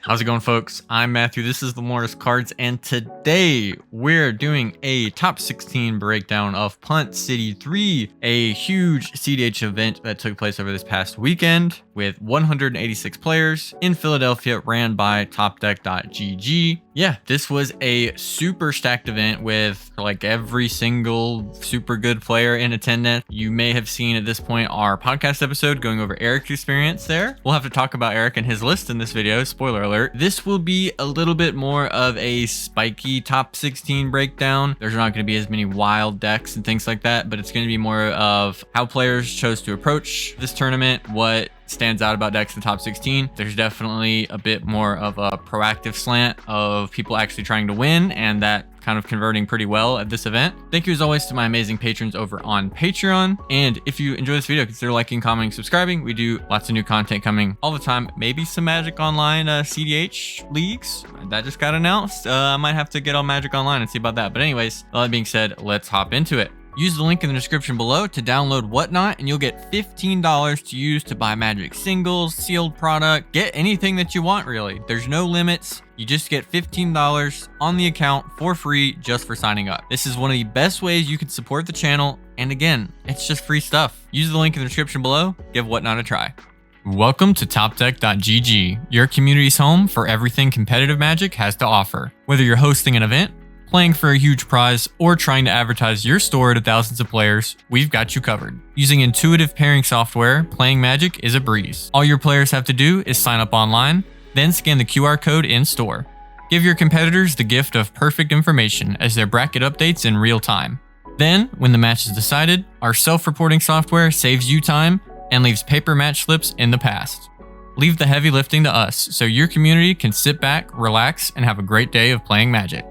How's it going, folks? I'm Matthew. This is Lemora's Cards, and today we're doing a top 16 breakdown of Punt City 3, a huge cEDH event that took place over this past weekend with 186 players in Philadelphia, ran by topdeck.gg. Yeah, this was a super stacked event with like every single super good player in attendance. You may have seen at this point our podcast episode going over Eric's experience there. We'll have to talk about Eric and his list in this video, spoiler alert. This will be a little bit more of a spiky top 16 breakdown. There's not going to be as many wild decks and things like that, but it's going to be more of how players chose to approach this tournament, what stands out about decks in the top 16. There's definitely a bit more of a proactive slant of people actually trying to win, and that kind of converting pretty well at this event. Thank you as always to my amazing patrons over on Patreon. And if you enjoy this video, consider liking, commenting, subscribing. We do lots of new content coming all the time. Maybe some Magic Online cEDH leagues that just got announced. I might have to get on Magic Online and see about that. But anyways, all that being said, let's hop into it. Use the link in the description below to download Whatnot, and you'll get $15 to use to buy Magic singles, sealed product, get anything that you want really. There's no limits. You just get $15 on the account for free just for signing up. This is one of the best ways you can support the channel. And again, it's just free stuff. Use the link in the description below. Give Whatnot a try. Welcome to topdeck.gg, your community's home for everything competitive Magic has to offer. Whether you're hosting an event, playing for a huge prize, or trying to advertise your store to thousands of players, we've got you covered. Using intuitive pairing software, playing Magic is a breeze. All your players have to do is sign up online, then scan the QR code in store. Give your competitors the gift of perfect information as their bracket updates in real time. Then, when the match is decided, our self-reporting software saves you time and leaves paper match slips in the past. Leave the heavy lifting to us so your community can sit back, relax, and have a great day of playing Magic.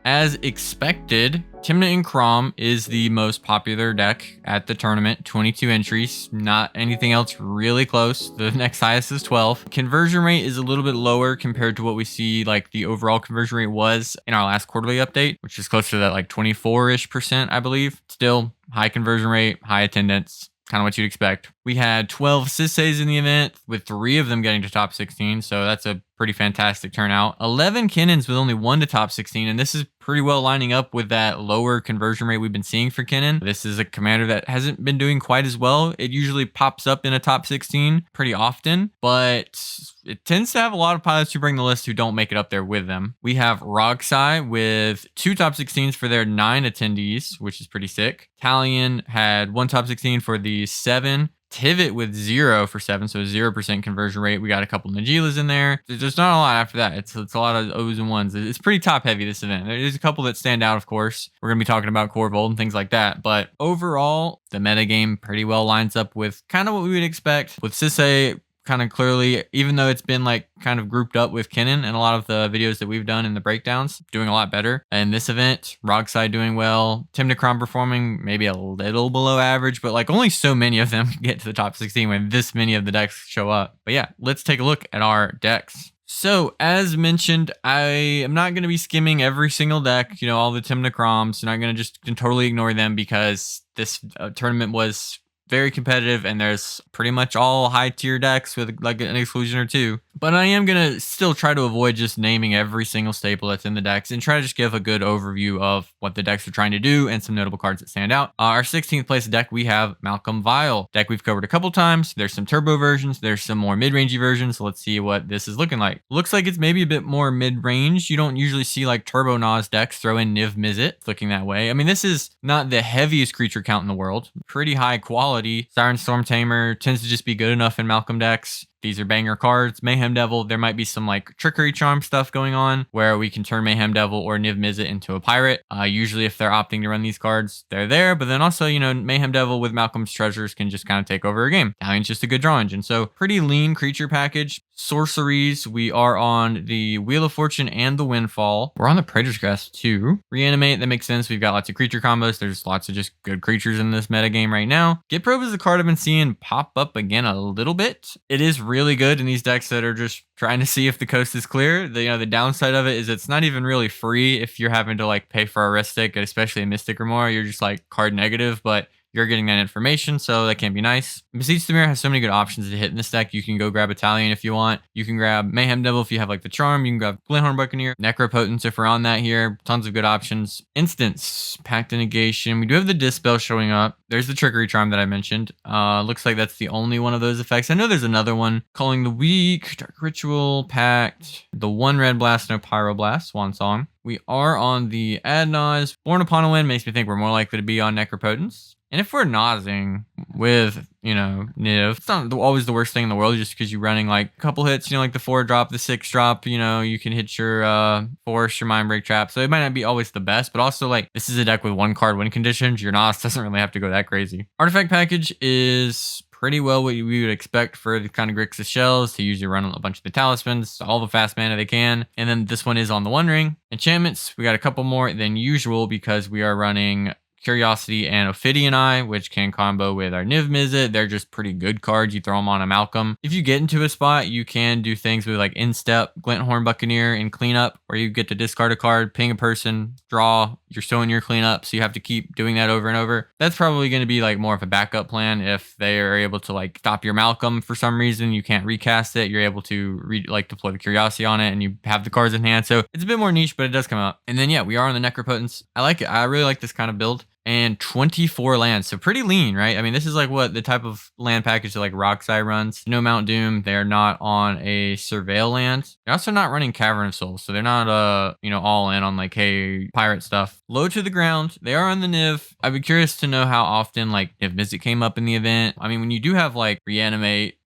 As expected, Tymna and Kraum is the most popular deck at the tournament, 22 entries, not anything else really close. The next highest is 12. Conversion rate is a little bit lower compared to what we see like the overall conversion rate was in our last quarterly update, which is close to that like 24-ish%, I believe. Still high conversion rate, high attendance. Kind of what you'd expect. We had 12 Sisays in the event, with 3 of them getting to top 16, so that's a pretty fantastic turnout. 11 Kinnans with only 1 to top 16, and this is pretty well lining up with that lower conversion rate we've been seeing for Kinnan. This is a commander that hasn't been doing quite as well. It usually pops up in a top 16 pretty often, but it tends to have a lot of pilots who bring the list who don't make it up there with them. We have Rograkh with 2 top 16s for their 9 attendees, which is pretty sick. Talion had 1 top 16 for the 7. Tivit with 0 for 7, so 0% conversion rate. We got a couple Najeelas in there. There's not a lot after that. It's a lot of O's and 1s. It's pretty top heavy, this event. There's a couple that stand out, of course. We're going to be talking about Korvold and things like that. But overall, the metagame pretty well lines up with kind of what we would expect. With Sisay kind of clearly, even though it's been like kind of grouped up with Kinnan and a lot of the videos that we've done in the breakdowns, doing a lot better. And this event, Rograkh doing well, Tymna Kraum performing maybe a little below average, but like only so many of them get to the top 16 when this many of the decks show up. But yeah, let's take a look at our decks. So, as mentioned, I am not going to be skimming every single deck, all the Tymna Kraums. I'm not going to just totally ignore them because this tournament was very competitive and there's pretty much all high tier decks with like an exclusion or 2. But I am going to still try to avoid just naming every single staple that's in the decks and try to just give a good overview of what the decks are trying to do and some notable cards that stand out. Our 16th place deck, we have Vial. Deck we've covered a couple times. There's some turbo versions. There's some more mid-rangey versions. So let's see what this is looking like. Looks like it's maybe a bit more mid-range. You don't usually see like turbo Nas decks throw in Niv Mizzet looking that way. I mean, this is not the heaviest creature count in the world. Pretty high quality. Siren Storm Tamer tends to just be good enough in Malcolm decks. These are banger cards. Mayhem Devil, there might be some like trickery charm stuff going on where we can turn Mayhem Devil or Niv Mizzet into a pirate. Usually if they're opting to run these cards, they're there. But then also, Mayhem Devil with Malcolm's Treasures can just kind of take over a game. Talion's just a good draw engine. So pretty lean creature package. Sorceries, we are on the Wheel of Fortune and the Windfall. We're on the Praetor's Crest too. Reanimate, that makes sense. We've got lots of creature combos. There's lots of just good creatures in this metagame right now. Get Probe is a card I've been seeing pop up again a little bit. It is really good in these decks that are just trying to see if the coast is clear. The downside of it is it's not even really free if you're having to like pay for a Ristic, especially a Mystic or more. You're just like card negative, but you're getting that information, so that can be nice. Besiege the Mirror has so many good options to hit in this deck. You can go grab a Talion if you want. You can grab Mayhem Devil if you have like the Charm. You can grab Glinthorn Buccaneer, Necropotence if we're on that here. Tons of good options. Instance, Pact of Negation. We do have the Dispel showing up. There's the Trickery Charm that I mentioned. Looks like that's the only one of those effects. I know there's another one. Calling the Weak, Dark Ritual, Pact, the one Red Blast, no Pyroblast, Swan Song. We are on the Adnaz. Born Upon a Wind makes me think we're more likely to be on Necropotence. And if we're Nazing with, Niv, it's not always the worst thing in the world just because you're running like a couple hits, like the 4-drop, the 6-drop, you can hit your Force, your Mind Break Trap. So it might not be always the best, but also like this is a deck with 1-card win conditions. Your Nas doesn't really have to go that crazy. Artifact package is pretty well what we would expect for the kind of Grixis shells to usually run a bunch of the talismans, all the fast mana they can. And then this one is on the One Ring. Enchantments, we got a couple more than usual because we are running Curiosity and Ophidian Eye, which can combo with our Niv Mizzet. They're just pretty good cards. You throw them on a Malcolm. If you get into a spot, you can do things with like Instep, Glinthorn Buccaneer, and Cleanup, where you get to discard a card, ping a person, draw, you're still in your cleanup, so you have to keep doing that over and over. That's probably going to be like more of a backup plan. If they are able to like stop your Malcolm for some reason, you can't recast it, you're able to deploy the Curiosity on it, and you have the cards in hand. So it's a bit more niche, but it does come out. And then yeah, we are on the Necropotence. I like it. I really like this kind of build. And 24 lands, so pretty lean, right? I mean, this is like what the type of land package that like Rocksai runs. No Mount Doom. They're not on a Surveil land. They're also not running Cavern of Souls, so they're not all in on like, hey, pirate stuff. Low to the ground. They are on the Niv. I'd be curious to know how often like Niv Mizzet came up in the event. I mean, when you do have like Reanimate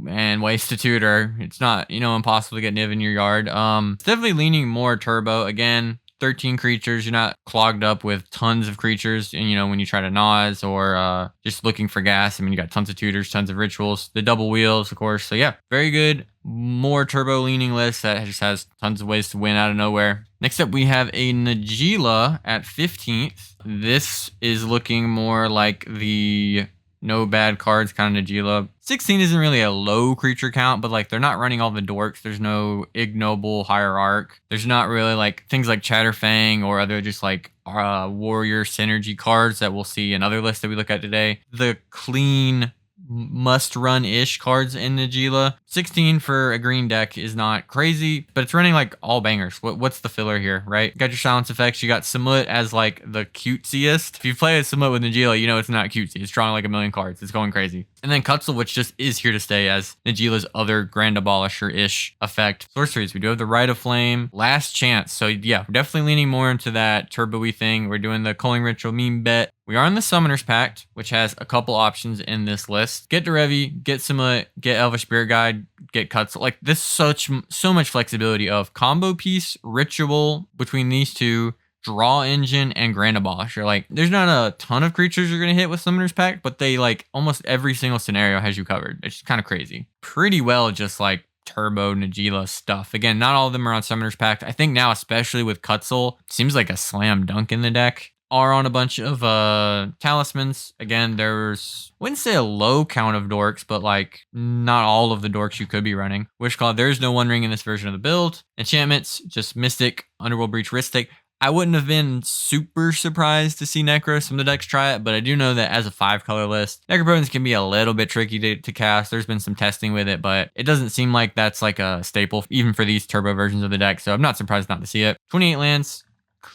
and Waste to Tutor, it's not impossible to get Niv in your yard. It's definitely leaning more turbo again. 13 creatures, you're not clogged up with tons of creatures, and when you try to Nas or just looking for gas, I mean, you got tons of tutors, tons of rituals, the double wheels, of course. So yeah, very good, more turbo leaning list that just has tons of ways to win out of nowhere. Next up, we have a Najeela at 15th. This is looking more like the no bad cards kind of Najeela. 16 isn't really a low creature count, but like they're not running all the dorks. There's no ignoble hierarch. There's not really like things like Chatterfang or other just like warrior synergy cards that we'll see in other lists that we look at today. The clean must-run-ish cards in Najeela. 16 for a green deck is not crazy, but it's running like all bangers. What's the filler here, right? You got your silence effects. You got Samut as like the cutesiest. If you play a Samut with Najeela, you know it's not cutesy. It's drawing like a million cards. It's going crazy. And then Kutzel, which just is here to stay as Najeela's other Grand Abolisher-ish effect. Sorceries, we do have the Rite of Flame. Last Chance. So yeah, we're definitely leaning more into that turbo-y thing. We're doing the Culling Ritual meme bet. We are in the Summoner's Pact, which has a couple options in this list. Get Derevi, get Samut, get Elvish Spirit Guide, get Kutzel. Like this, so much flexibility of combo piece, ritual between these two, draw engine, and Grand Abolisher. Like there's not a ton of creatures you're gonna hit with Summoner's Pact, but they like almost every single scenario has you covered. It's kind of crazy. Pretty well just like turbo Najeela stuff. Again, not all of them are on Summoner's Pact. I think now, especially with Kutzel, seems like a slam dunk in the deck. Are on a bunch of talismans. Again, there's, wouldn't say a low count of dorks, but like not all of the dorks you could be running. Wishclaw, there's no One Ring in this version of the build. Enchantments, just Mystic, Underworld Breach, Ristic. I wouldn't have been super surprised to see Necros. Some of the decks try it, but I do know that as a 5-color list, Necropotence can be a little bit tricky to cast. There's been some testing with it, but it doesn't seem like that's like a staple even for these turbo versions of the deck, so I'm not surprised not to see it. 28 lands.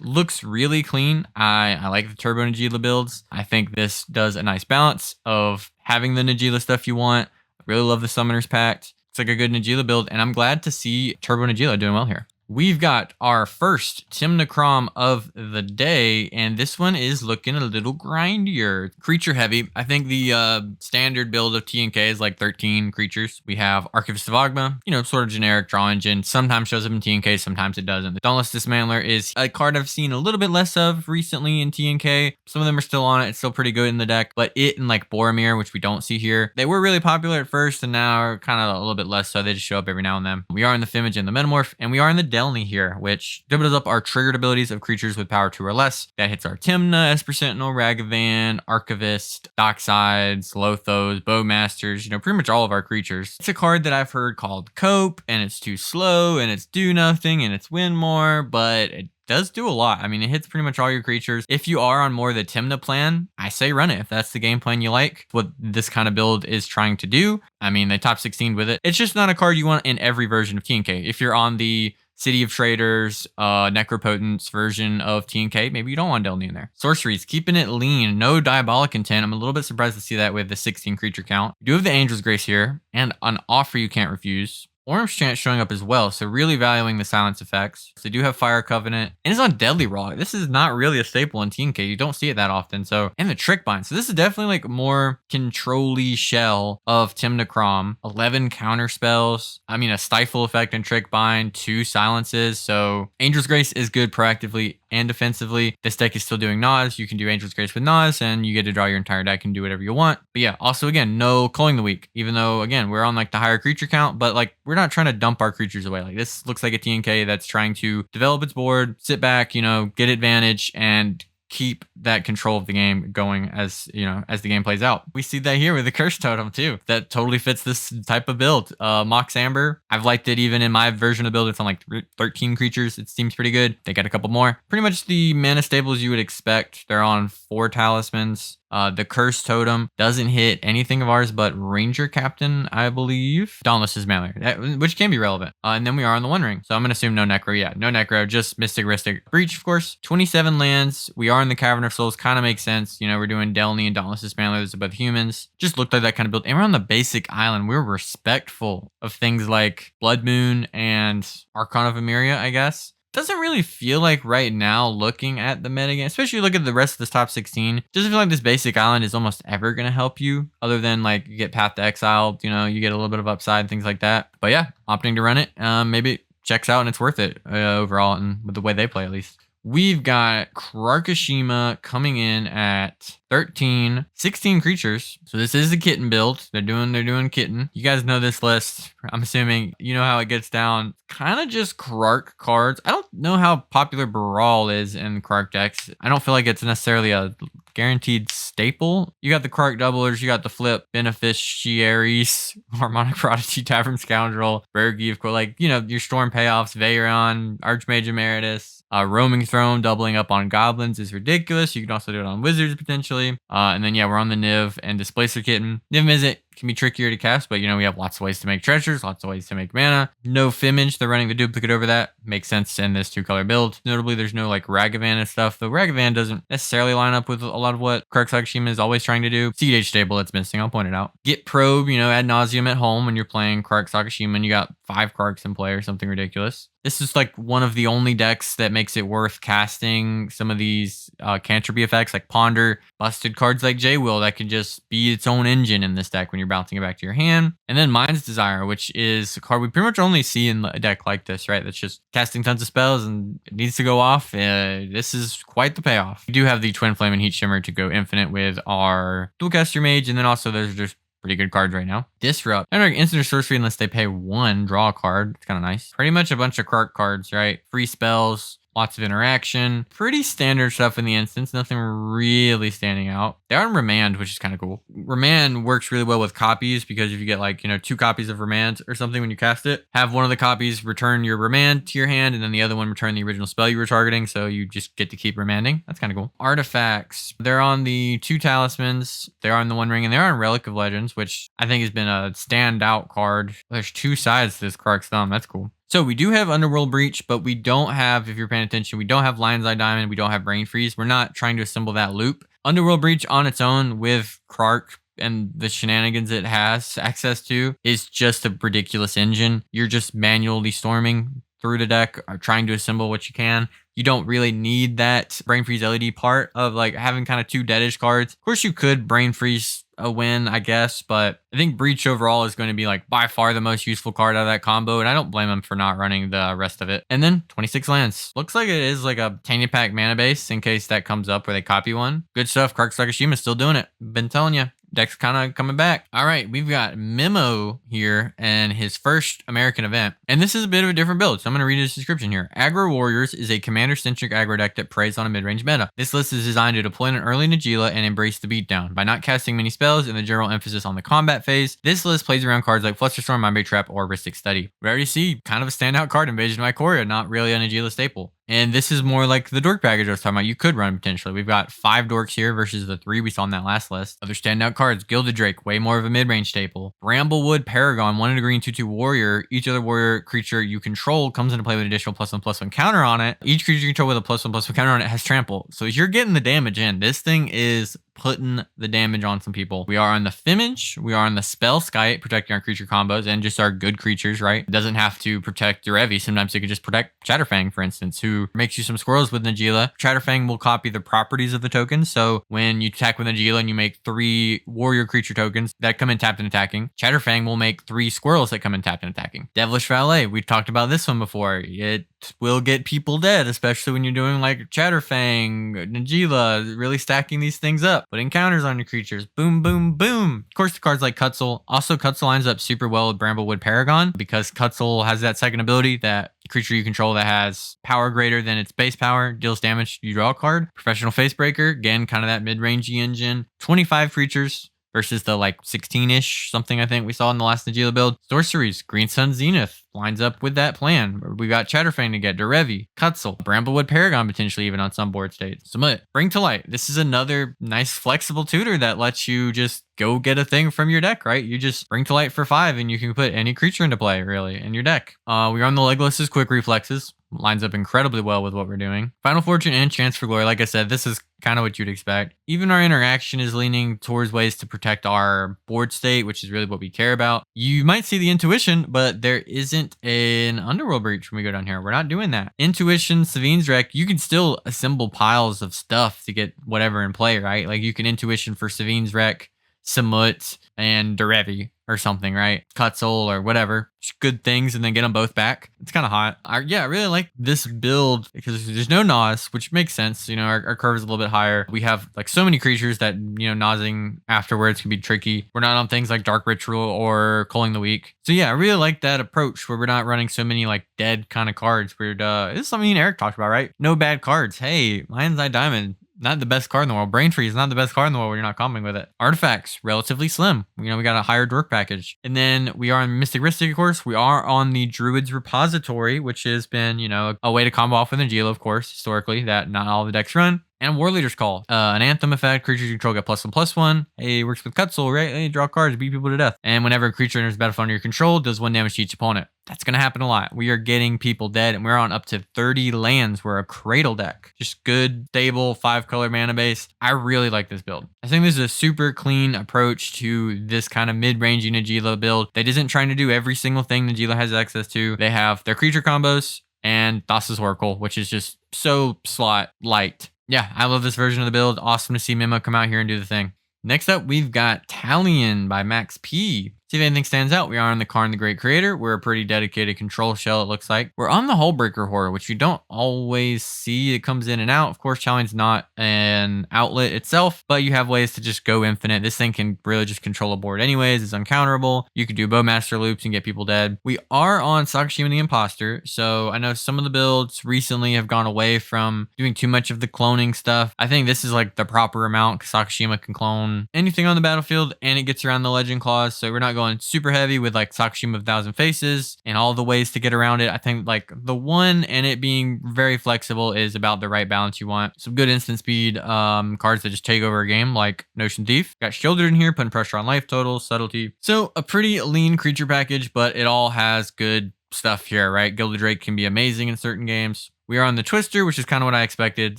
Looks really clean. I like the Turbo Najeela builds. I think this does a nice balance of having the Najeela stuff you want. I really love the Summoner's Pact. It's like a good Najeela build, and I'm glad to see Turbo Najeela doing well here. We've got our first Tymna Kraum of the day, and this one is looking a little grindier. Creature heavy. I think the standard build of TNK is like 13 creatures. We have Archivist of Ogma, sort of generic draw engine. Sometimes shows up in TNK, sometimes it doesn't. The Dauntless Dismantler is a card I've seen a little bit less of recently in TNK. Some of them are still on it. It's still pretty good in the deck, but it and like Boromir, which we don't see here, they were really popular at first and now are kind of a little bit less so. They just show up every now and then. We are in the Fimage and the Metamorph, and we are in the Delny here, which doubles up our triggered abilities of creatures with power 2 or less. That hits our Tymna, Esper Sentinel, Ragavan, Archivist, Docksides, Lothos, Bowmasters, pretty much all of our creatures. It's a card that I've heard called Cope, and it's too slow, and it's do nothing, and it's win more, but it does do a lot. I mean, it hits pretty much all your creatures. If you are on more of the Tymna plan, I say run it if that's the game plan you like. What this kind of build is trying to do. I mean, they top 16 with it. It's just not a card you want in every version of TNK. If you're on the City of Traders, Necropotence version of TNK, maybe you don't want Delny in there. Sorceries, keeping it lean, no Diabolic Intent. I'm a little bit surprised to see that with the 16 creature count. You do have the Angel's Grace here, and an offer you can't refuse. Orange Chant showing up as well, so really valuing the silence effects. So they do have Fire Covenant, and it's on Deadly Raw. This is not really a staple in TNK. You don't see it that often. So, and the Trick Bind. So this is definitely like more control-y shell of Tymna Kraum. 11 counter spells. I mean, a Stifle effect and Trick Bind, 2 silences. So Angel's Grace is good proactively and defensively. This deck is still doing Nas. You can do Angel's Grace with Nas, and you get to draw your entire deck and do whatever you want. But yeah, also again, no Culling the Weak, even though again, we're on like the higher creature count, but like we're not trying to dump our creatures away. Like this looks like a TNK that's trying to develop its board, sit back, you know, get advantage, and keep that control of the game going as, you know, as the game plays out. We see that here with the Curse Totem too. That totally fits this type of build. Mox Amber, I've liked it even in my version of the build. It's on like 13 creatures. It seems pretty good. They got a couple more. Pretty much the mana stables you would expect. They're on 4 talismans. The Curse Totem doesn't hit anything of ours but Ranger Captain, I believe. Dauntless is Mailer, which can be relevant. And then we are on the One Ring. So I'm going to assume no Necro. Yeah, no Necro, just Mystic Ristic. Breach, of course. 27 lands. We are in the Cavern of Souls. Kind of makes sense. You know, we're doing Delny and Dauntless is Mailer. Those are both humans. Just looked like that kind of build. And we're on the basic island. We're respectful of things like Blood Moon and Archon of Emeria, I guess. Doesn't really feel like right now, looking at the metagame, especially look at the rest of this top 16, doesn't feel like this basic island is almost ever going to help you, other than like you get Path to Exile, you know, you get a little bit of upside, things like that. But yeah, opting to run it, maybe it checks out and it's worth it overall, and with the way they play at least. We've got Sakashima coming in at 13, 16 creatures. So this is the kitten build. They're doing kitten. You guys know this list. I'm assuming you know how it gets down. Kind of just Krark cards. I don't know how popular Brawl is in Krark decks. I don't feel like it's necessarily a guaranteed staple. You got the Krark doublers, you got the flip beneficiaries, Harmonic Prodigy, Tavern Scoundrel, Bergy, of course, like, you know, your Storm payoffs, Veyron, Archmage Emeritus. Roaming Throne doubling up on goblins is ridiculous. You can also do it on wizards potentially. And then yeah, we're on the Niv and Displacer Kitten. Niv Mizzet can be trickier to cast, but you know, we have lots of ways to make treasures, lots of ways to make mana. No Fimage, they're running the duplicate over that. Makes sense in this 2-color build. Notably, there's no like Ragavan and stuff, though Ragavan doesn't necessarily line up with a lot of what Krark Sakashima is always trying to do. cEDH stable that's missing, I'll point it out. Get Probe, you know, ad nauseum at home when you're playing Krark Sakashima and you got 5 Krarks in play or something ridiculous. This is like one of the only decks that makes it worth casting some of these cantrip effects like Ponder, busted cards like J-Will that can just be its own engine in this deck when you're bouncing it back to your hand. And then Mind's Desire, which is a card we pretty much only see in a deck like this, right? That's just casting tons of spells and it needs to go off. This is quite the payoff. We do have the Twin Flame and Heat Shimmer to go infinite with our Dualcaster Mage, and then also there's just pretty good cards right now. Disrupt. I don't know, instant or sorcery unless they pay 1, draw a card. It's kind of nice. Pretty much a bunch of Krark cards, right? Free spells, lots of interaction. Pretty standard stuff in the instance. Nothing really standing out. They are in Remand, which is kind of cool. Remand works really well with copies because if you get like, you know, 2 copies of Remand or something when you cast it, have one of the copies return your Remand to your hand and then the other one return the original spell you were targeting. So you just get to keep remanding. That's kind of cool. Artifacts. They're on the 2 talismans. They are on the One Ring and they're on Relic of Legends, which I think has been a standout card. There's 2 sides to this Krark's Thumb. That's cool. So we do have Underworld Breach, but we don't have, if you're paying attention, we don't have Lion's Eye Diamond, we don't have Brain Freeze. We're not trying to assemble that loop. Underworld Breach on its own with Krark and the shenanigans it has access to is just a ridiculous engine. You're just manually storming through the deck, or trying to assemble what you can. You don't really need that Brain Freeze LED part of like having kind of 2 deadish cards. Of course, you could Brain Freeze a win, I guess, but I think Breach overall is going to be like by far the most useful card out of that combo, and I don't blame him for not running the rest of it. And then 26 lands. Looks like it is like a Tanya Pack mana base in case that comes up where they copy one. Good stuff. Krark Sakashima is still doing it. Been telling you. Deck's kind of coming back. All right, we've got Memo here and his first American event. And this is a bit of a different build, so I'm going to read his description here. Aggro Warriors is a commander-centric aggro deck that preys on a mid-range meta. This list is designed to deploy an early Najeela and embrace the beatdown. By not casting many spells and the general emphasis on the combat phase, this list plays around cards like Flusterstorm, Mindbay Trap, or Ristic Study. We already see kind of a standout card, Invasion of Ikoria, not really a Najeela staple. And this is more like the dork package I was talking about. You could run potentially. We've got 5 dorks here versus the 3 we saw in that last list. Other standout cards, Gilded Drake, way more of a mid-range staple. Bramblewood Paragon, 1 in a green, 2/2 warrior. Each other warrior creature you control comes into play with an additional +1/+1 counter on it. Each creature you control with a +1/+1 counter on it has trample. So you're getting the damage in. This thing is putting the damage on some people. We are on the Fimage, we are on the Spell Skite, protecting our creature combos and just our good creatures, right? It doesn't have to protect Derevi. Sometimes it could just protect Chatterfang, for instance, who makes you some squirrels with Najeela. Chatterfang will copy the properties of the token. So when you attack with Najeela and you make 3 warrior creature tokens that come in tapped and attacking, Chatterfang will make 3 squirrels that come in tapped and attacking. Devilish Valet, we've talked about this one before. It will get people dead, especially when you're doing like Chatterfang, Najeela, really stacking these things up. Putting counters on your creatures. Boom, boom, boom. Of course, the cards like Cutzel. Also, Cutzel lines up super well with Bramblewood Paragon because Cutzel has that second ability that creature you control that has power greater than its base power deals damage, you draw a card. Professional Facebreaker, again, kind of that mid-rangey engine. 25 creatures versus the like 16-ish something I think we saw in the last Najeela build. Sorceries, Green Sun Zenith lines up with that plan. We got Chatterfang to get, Derevi, Cutzel, Bramblewood Paragon potentially even on some board states. Submit, Bring to Light. This is another nice flexible tutor that lets you just go get a thing from your deck, right? You just Bring to Light for 5 and you can put any creature into play really in your deck. We're on the Legolas's Quick Reflexes. Lines up incredibly well with what we're doing. Final Fortune and Chance for Glory. Like I said, this is kind of what you'd expect. Even our interaction is leaning towards ways to protect our board state, which is really what we care about. You might see the Intuition, but there isn't an Underworld Breach when we go down here. We're not doing that. Intuition, Savine's Wreck, you can still assemble piles of stuff to get whatever in play, right? Like you can Intuition for Savine's Wreck, Samut, and Derevi or something, right? Cutzel or whatever. Just good things and then get them both back. It's kind of hot. Yeah, I really like this build because there's no Nas, which makes sense. You know, our curve is a little bit higher. We have like so many creatures that, you know, Nosing afterwards can be tricky. We're not on things like Dark Ritual or Culling the Weak. So yeah, I really like that approach where we're not running so many like dead kind of cards. This is something Eric talked about, right? No bad cards. Hey, Lion's Eye Diamond, not the best card in the world. Brain Freeze is not the best card in the world when you're not comboing with it. Artifacts, relatively slim. You know, we got a higher dork package. And then we are on Mystic Ristic, of course. We are on the Druid's Repository, which has been, you know, a way to combo off with Najeela, of course, historically, that not all the decks run. And War Leader's Call, an Anthem effect, creatures you control get +1/+1. Hey, works with Cutzel, right? Hey, draw cards, beat people to death. And whenever a creature enters the battlefield under your control, does 1 damage to each opponent. That's going to happen a lot. We are getting people dead, and we're on up to 30 lands. We're a Cradle deck. Just good, stable, 5-color mana base. I really like this build. I think this is a super clean approach to this kind of mid-range Najeela build that isn't trying to do every single thing Najeela has access to. They have their creature combos and Thassa's Oracle, which is just so slot light. Yeah, I love this version of the build. Awesome to see Memo come out here and do the thing. Next up, we've got Talion by Max P. See if anything stands out. We are on the Karn the Great Creator. We're a pretty dedicated control shell, it looks like. We're on the Hullbreaker Horror, which you don't always see. It comes in and out. Of course, Talion's not an outlet itself, but you have ways to just go infinite. This thing can really just control a board anyways. It's uncounterable. You could do Bowmaster loops and get people dead. We are on Sakashima the Imposter, so I know some of the builds recently have gone away from doing too much of the cloning stuff. I think this is like the proper amount because Sakashima can clone anything on the battlefield and it gets around the Legend Clause, so we're not going super heavy with like Sakashima of 1,000 Faces and all the ways to get around it. I think like the one and it being very flexible is about the right balance you want. Some good instant speed cards that just take over a game like Notion Thief. Got Shielded in here, putting pressure on life total, subtlety. So a pretty lean creature package, but it all has good stuff here, right? Gilded Drake can be amazing in certain games. We are on the Twister, which is kind of what I expected,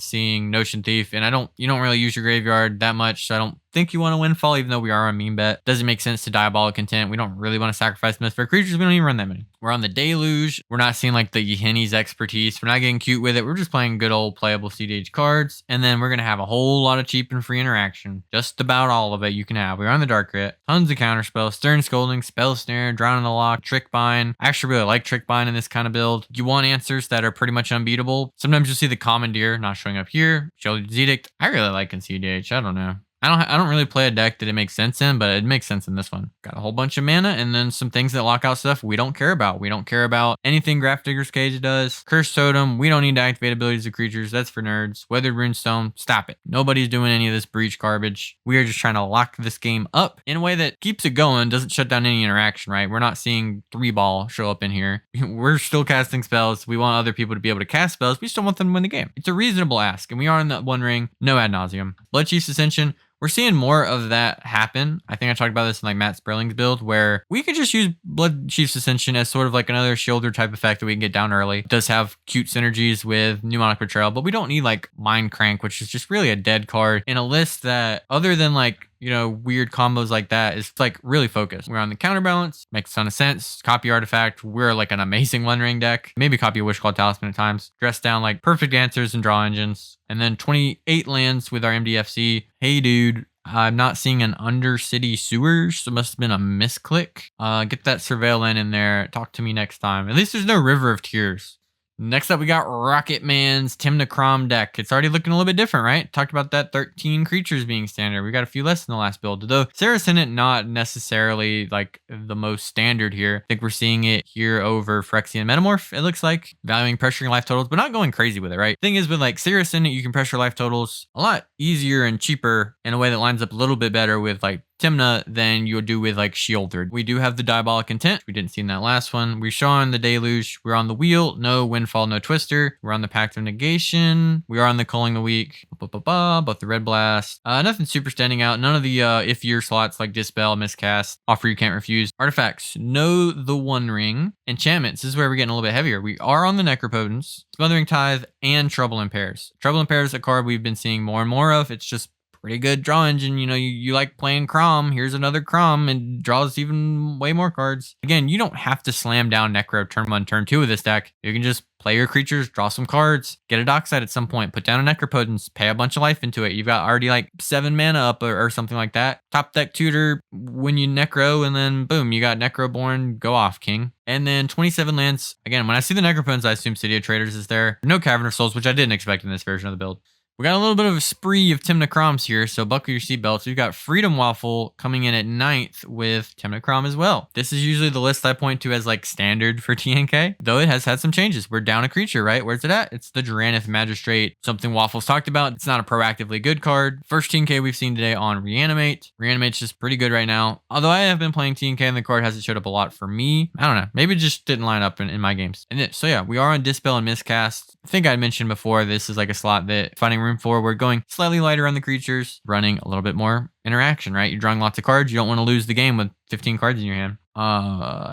seeing Notion Thief, and you don't really use your graveyard that much, so I don't think you want to Windfall, even though we are on Meme Bet. Doesn't make sense to Diabolic Intent. We don't really want to sacrifice Misfit creatures. We don't even run that many. We're on the Deluge. We're not seeing like the Yehini's expertise. We're not getting cute with it. We're just playing good old playable cEDH cards, and then we're going to have a whole lot of cheap and free interaction. Just about all of it you can have. We're on the Dark Grit. Tons of counterspells. Stern Scolding, Spell Snare, Drown in the Lock, Trick Bind. I actually really like Trick Bind in this kind of build. You want answers that are pretty much unbeatable. Sometimes you'll see the Commandeer not showing up here. Sheldon's Edict. I really like in cEDH. I don't know. I don't really play a deck that it makes sense in, but it makes sense in this one. Got a whole bunch of mana and then some things that lock out stuff we don't care about. We don't care about anything Grafdigger's Cage does. Cursed Totem, we don't need to activate abilities of creatures. That's for nerds. Weathered Runestone, stop it. Nobody's doing any of this breach garbage. We are just trying to lock this game up in a way that keeps it going, doesn't shut down any interaction, right? We're not seeing 3-ball show up in here. We're still casting spells. We want other people to be able to cast spells. We still want them to win the game. It's a reasonable ask, and we are in that one ring, no ad nauseum. Blood Chief's Ascension, we're seeing more of that happen. I think I talked about this in like Matt Sperling's build, where we could just use Blood Chief's Ascension as sort of like another shielder type effect that we can get down early. It does have cute synergies with Mnemonic Betrayal, but we don't need like Mind Crank, which is just really a dead card in a list that, other than like, you know, weird combos like that, is like really focused. We're on the counterbalance, makes a ton of sense. Copy Artifact, we're like an amazing One Ring deck. Maybe copy a Wishclaw Talisman at times. Dress down like perfect answers and draw engines. And then 28 lands with our MDFC. Hey dude, I'm not seeing an Undercity Sewers, so it must have been a misclick. Get that Surveil land in there. Talk to me next time. At least there's no River of Tears. Next up, we got Rocket Man's Tymna Kraum deck. It's already looking a little bit different, right? Talked about that 13 creatures being standard. We got a few less in the last build, though Saracen not necessarily like the most standard here. I think we're seeing it here over Phyrexian Metamorph, it looks like. Valuing pressuring life totals, but not going crazy with it, right? Thing is, with like Saracen, you can pressure life totals a lot easier and cheaper in a way that lines up a little bit better with like Tymna than you would do with like Shieldred. We do have the Diabolic Intent. We didn't see in that last one. We're showing the Deluge. We're on the Wheel. No Windfall, no Twister. We're on the Pact of Negation. We are on the Culling the Weak. Both the Red Blast. Nothing super standing out. None of the if-year slots like Dispel, Miscast, Offer You Can't Refuse. Artifacts. No the One Ring. Enchantments. This is where we're getting a little bit heavier. We are on the Necropotence, Smothering Tithe, and Trouble in Pairs. Trouble in Pairs is a card we've been seeing more and more of. It's just pretty good draw engine. You know, you like playing Kraum. Here's another Kraum, and draws even way more cards. Again, you don't have to slam down Necro turn 1, turn 2 with this deck. You can just play your creatures, draw some cards, get a Dockside at some point, put down a Necropotence, pay a bunch of life into it. You've got already like 7 mana up or something like that. Top deck tutor when you Necro, and then boom, you got Necroborn, go off, king. And then 27 lands. Again, when I see the Necropotence, I assume City of Traders is there. No Cavern of Souls, which I didn't expect in this version of the build. We got a little bit of a spree of Tymna Kraums here, so buckle your seatbelts. We've got Freedom Waffle coming in at 9th with Tymna Kraum as well. This is usually the list I point to as like standard for TNK, though it has had some changes. We're down a creature, right? Where's it at? It's the Drannith Magistrate, something Waffles talked about. It's not a proactively good card. First TNK we've seen today on Reanimate. Reanimate's just pretty good right now. Although I have been playing TNK and the card hasn't showed up a lot for me. I don't know. Maybe it just didn't line up in my games. And so yeah, we are on Dispel and Miscast. I think I mentioned before, this is like a slot that finding room for. We're going slightly lighter on the creatures, running a little bit more interaction, right? You're drawing lots of cards. You don't want to lose the game with 15 cards in your hand.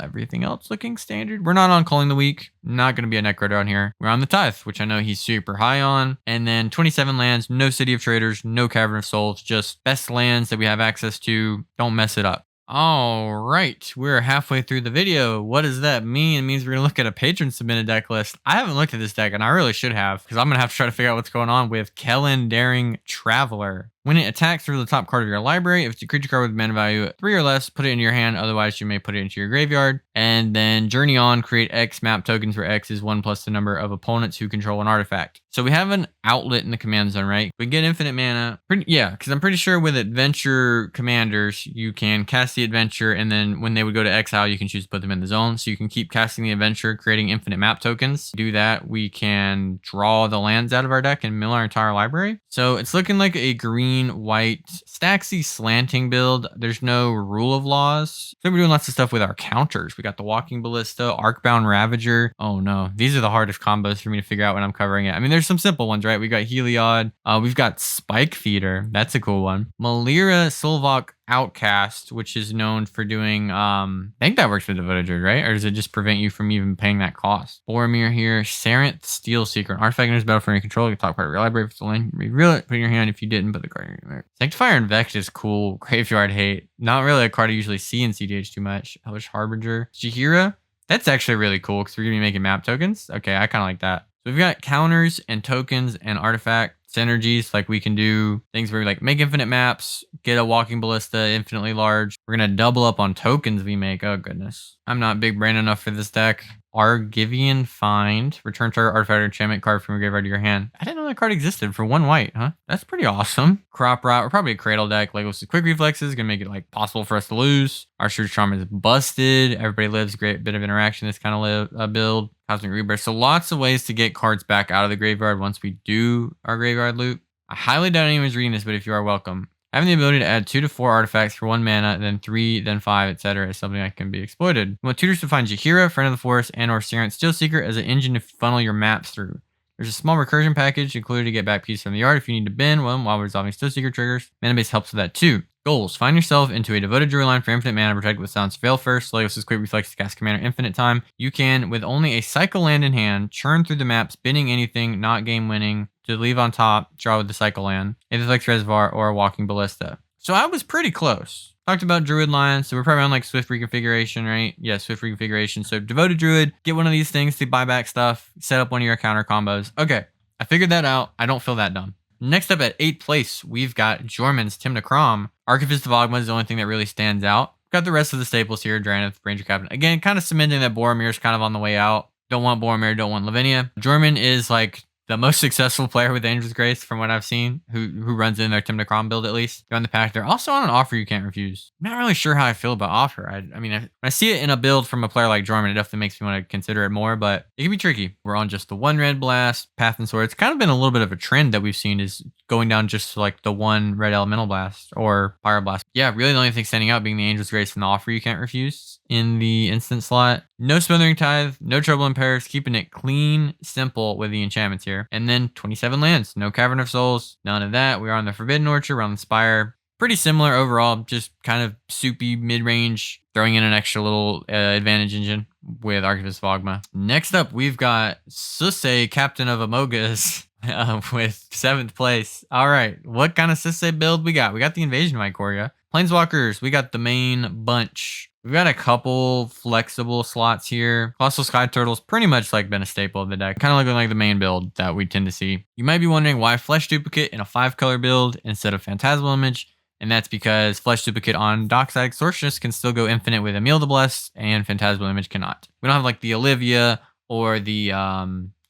Everything else looking standard. We're not on Calling the Weak. Not going to be a Necro down here. We're on the Tithe, which I know he's super high on. And then 27 lands, no City of Traders, no Cavern of Souls, just best lands that we have access to. Don't mess it up. All right, we're halfway through the video. What does that mean? It means we're gonna look at a patron submitted deck list. I haven't looked at this deck, and I really should have, because I'm gonna have to try to figure out what's going on with Kellen Daring Traveler. When it attacks through the top card of your library, if it's a creature card with mana value 3 or less, put it in your hand. Otherwise, you may put it into your graveyard. And then Journey On, create X map tokens where X is 1 plus the number of opponents who control an artifact. So we have an outlet in the command zone, right? We get infinite mana. Yeah, because I'm pretty sure with adventure commanders, you can cast the adventure, and then when they would go to exile, you can choose to put them in the zone. So you can keep casting the adventure, creating infinite map tokens. To do that, we can draw the lands out of our deck and mill our entire library. So it's looking like a green-white Staxy slanting build. There's no rule of laws. So we're doing lots of stuff with our counters. We got the Walking Ballista, Arcbound Ravager. Oh no, these are the hardest combos for me to figure out when I'm covering it. I mean, there's some simple ones, right? We got Heliod. We've got Spike Feeder. That's a cool one. Malira Solvok Outcast, which is known for doing, I think that works with Devoted Druid, right? Or does it just prevent you from even paying that cost? Boromir here. Sarenth Steel Seeker. An artifact enters battle for your control. You top part of your library. If it's a land, reveal it. Put it in your hand. If you didn't, put the card in your hand. Sanctifier Invect is cool. Graveyard Hate. Not really a card I usually see in cEDH too much. Hellish Harbinger. Jahira. That's actually really cool because we're going to be making map tokens. Okay, I kind of like that. So we've got counters and tokens and artifact synergies. Like we can do things where we like make infinite maps, get a walking ballista infinitely large. We're going to double up on tokens we make. Oh, goodness. I'm not big brain enough for this deck. Argivian Find. Return target artifact or enchantment card from your graveyard to your hand. I didn't know that card existed for 1 white, huh? That's pretty awesome. Crop Rot. We're probably a Cradle deck. Legolas with quick reflexes. Gonna make it like possible for us to lose. Archer's Charm is busted. Everybody lives. Great bit of interaction. This kind of build. Cosmic Rebirth. So lots of ways to get cards back out of the graveyard once we do our graveyard loop. I highly doubt anyone's reading this, but if you are, welcome. Having the ability to add 2 to 4 artifacts for 1 mana, then 3, then 5, etc. is something that can be exploited. You want tutors to find Jaheira, Friend of the Forest, and or Serent Steelseeker as an engine to funnel your maps through. There's a small recursion package included to get back pieces from the yard if you need to bin one while resolving Steelseeker triggers. Mana base helps with that too. Goals. Find yourself into a devoted druid line for infinite mana, protected with Silence Veil first. Legolas' quick reflex to cast Commander infinite time. You can, with only a cycle land in hand, churn through the maps, binning anything, not game winning, to leave on top, draw with the cycle land, Aetherflex Reservoir, or a Walking Ballista. So I was pretty close. Talked about Druid lines, so we're probably on like Swift Reconfiguration, right? Yeah, Swift Reconfiguration. So Devoted Druid, get one of these things to buy back stuff, set up one of your counter combos. Okay, I figured that out. I don't feel that dumb. Next up at 8th place, we've got Jormungand's Tymna Kraum. Archivist of Ogma is the only thing that really stands out. Got the rest of the staples here, Draenith, Ranger Captain. Again, kind of cementing that Boromir's kind of on the way out. Don't want Boromir, don't want Lavinia. Jormungand is like the most successful player with Angel's Grace from what I've seen, who runs in their Tymna Kraum build at least. They're on the pack. They're also on an offer you can't refuse. I'm not really sure how I feel about offer. I mean, when I see it in a build from a player like Jormungand, it definitely makes me want to consider it more, but it can be tricky. We're on just the 1 red blast, Path and Sword. It's kind of been a little bit of a trend that we've seen is going down just like the 1 red elemental blast or pyroblast. Yeah, really the only thing standing out being the Angel's Grace and the offer you can't refuse in the instant slot. No Smothering Tithe, no Trouble in Paris, keeping it clean, simple with the enchantments here. And then 27 lands, no Cavern of Souls, none of that. We are on the Forbidden Orchard, we're on the Spire. Pretty similar overall, just kind of soupy mid-range, throwing in an extra little advantage engine with Archivist of Ogma. Next up, we've got Sisay, Captain of Amogus, with 7th place. All right, what kind of Sisay build we got? We got the Invasion of Ikoria. Planeswalkers, we got the main bunch. We've got a couple flexible slots here. Colossal Sky Turtle's pretty much like been a staple of the deck. Kind of looking like the main build that we tend to see. You might be wondering why Flesh Duplicate in a 5-color build instead of Phantasmal Image. And that's because Flesh Duplicate on Dockside Extortionist can still go infinite with Emil the Blessed, and Phantasmal Image cannot. We don't have like the Olivia or the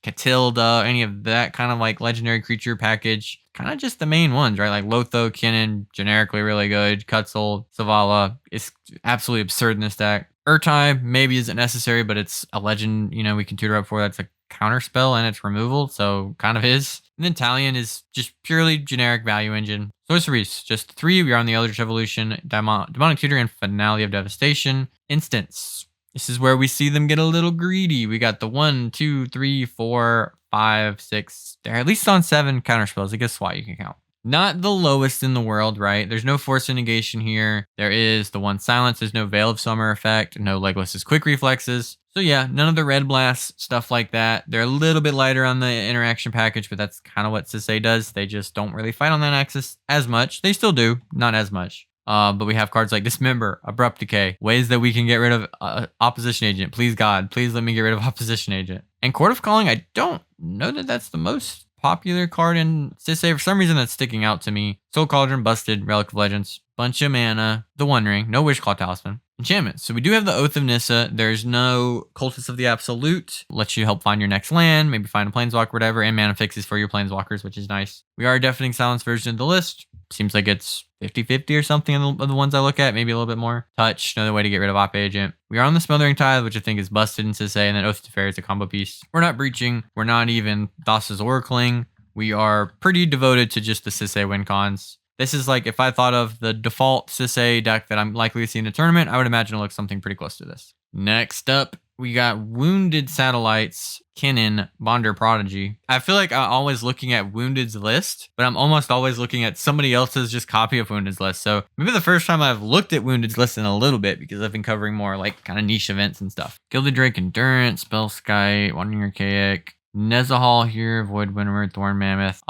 Catilda, any of that kind of like legendary creature package. Kind of just the main ones, right? Like Lotho, Kinnan, generically really good. Kutzel, Zavala is absolutely absurd in this deck. Urtai maybe isn't necessary, but it's a legend, we can tutor up for. That's a counter spell and it's removal, so kind of is. And then Talion is just purely generic value engine. Sorceries, just 3. We are on the Eldritch Evolution, Demonic Tutor, and Finale of Devastation. Instance. This is where we see them get a little greedy. We got the 1, 2, 3, 4, 5, 6. They're at least on 7 counter spells. I guess SWAT you can count. Not the lowest in the world, right? There's no Force of Negation here. There is the 1 Silence. There's no Veil of Summer effect. No Legolas's Quick Reflexes. So yeah, none of the red blasts, stuff like that. They're a little bit lighter on the interaction package, but that's kind of what Sisay does. They just don't really fight on that axis as much. They still do, not as much. But we have cards like Dismember, Abrupt Decay, ways that we can get rid of Opposition Agent. Please God, please let me get rid of Opposition Agent. And Court of Calling, I don't know that that's the most popular card in Sisay. For some reason, that's sticking out to me. Soul Cauldron, busted, Relic of Legends, bunch of mana, the One Ring, no Wishclaw Talisman. Enchantments. So we do have the Oath of Nissa. There's no Cultist of the Absolute. Lets you help find your next land, maybe find a Planeswalker, whatever, and mana fixes for your Planeswalkers, which is nice. We are a Deafening Silence version of the list. Seems like it's 50-50 or something of the ones I look at, maybe a little bit more. Touch, another way to get rid of Op Agent. We are on the Smothering Tithe, which I think is busted in Sisay, and then Oath to Fair is a combo piece. We're not breaching. We're not even Thassa's Oracling. We are pretty devoted to just the Sisay win cons. This is like, if I thought of the default Sisay deck that I'm likely to see in a tournament, I would imagine it looks something pretty close to this. Next up, we got Wounded Satellites, Kinnan, Bonder Prodigy. I feel like I'm always looking at Wounded's list, but I'm almost always looking at somebody else's just copy of Wounded's list. So maybe the first time I've looked at Wounded's list in a little bit because I've been covering more like kind of niche events and stuff. Gilded Drake, Endurance, Spellskite, Wandering Archaic, Nezahal here, Void Winter, Thorn Mammoth.